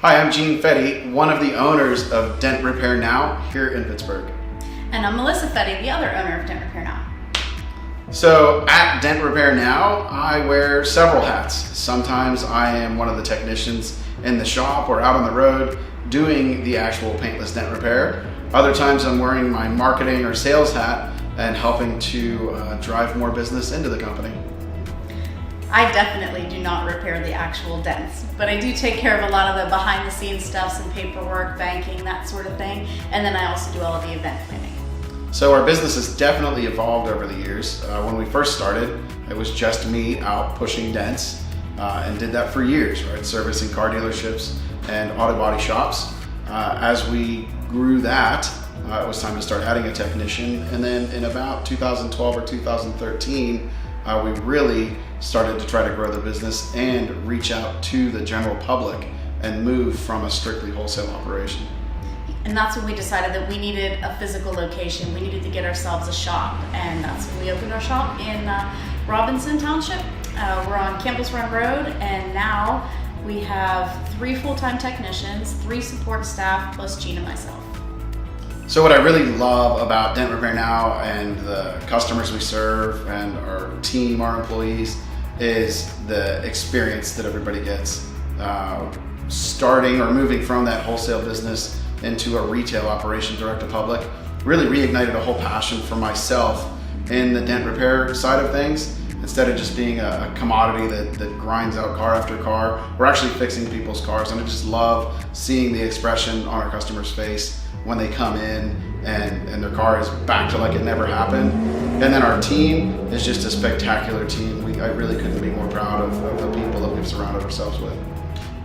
Hi, I'm Gene Fetty, one of the owners of Dent Repair Now here in Pittsburgh. And I'm Melissa Fetty, the other owner of Dent Repair Now. So at Dent Repair Now, I wear several hats. Sometimes I am one of the technicians in the shop or out on the road doing the actual paintless dent repair. Other times I'm wearing my marketing or sales hat and helping to drive more business into the company. I definitely do not repair the actual dents, but I do take care of a lot of the behind the scenes stuff, some paperwork, banking, that sort of thing. And then I also do all of the event planning. So our business has definitely evolved over the years. When we first started, it was just me out pushing dents and did that for years, right? Servicing car dealerships and auto body shops. As we grew that, it was time to start adding a technician. And then in about 2012 or 2013, we really started to try to grow the business and reach out to the general public and move from a strictly wholesale operation. And that's when we decided that we needed a physical location. We needed to get ourselves a shop, and that's when we opened our shop in Robinson Township. We're on Campbell's Run Road, and now we have 3 full-time technicians, 3 support staff, plus Gene and myself. So what I really love about Dent Repair Now and the customers we serve and our team, our employees, is the experience that everybody gets. Starting or moving from that wholesale business into a retail operation direct to public really reignited a whole passion for myself in the dent repair side of things. Instead of just being a commodity that grinds out car after car, we're actually fixing people's cars, and I just love seeing the expression on our customer's face when they come in and their car is back to like it never happened. And then our team is just a spectacular team. I really couldn't be more proud of the people that we've surrounded ourselves with.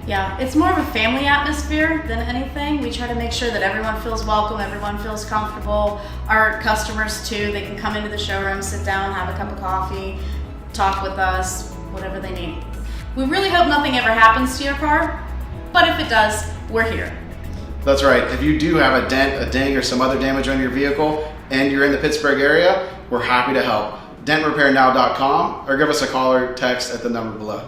Yeah, it's more of a family atmosphere than anything. We try to make sure that everyone feels welcome, everyone feels comfortable. Our customers too, they can come into the showroom, sit down, have a cup of coffee, talk with us, whatever they need. We really hope nothing ever happens to your car, but if it does, we're here. That's right. If you do have a dent, a ding, or some other damage on your vehicle and you're in the Pittsburgh area, we're happy to help. DentRepairNow.com or give us a call or text at the number below.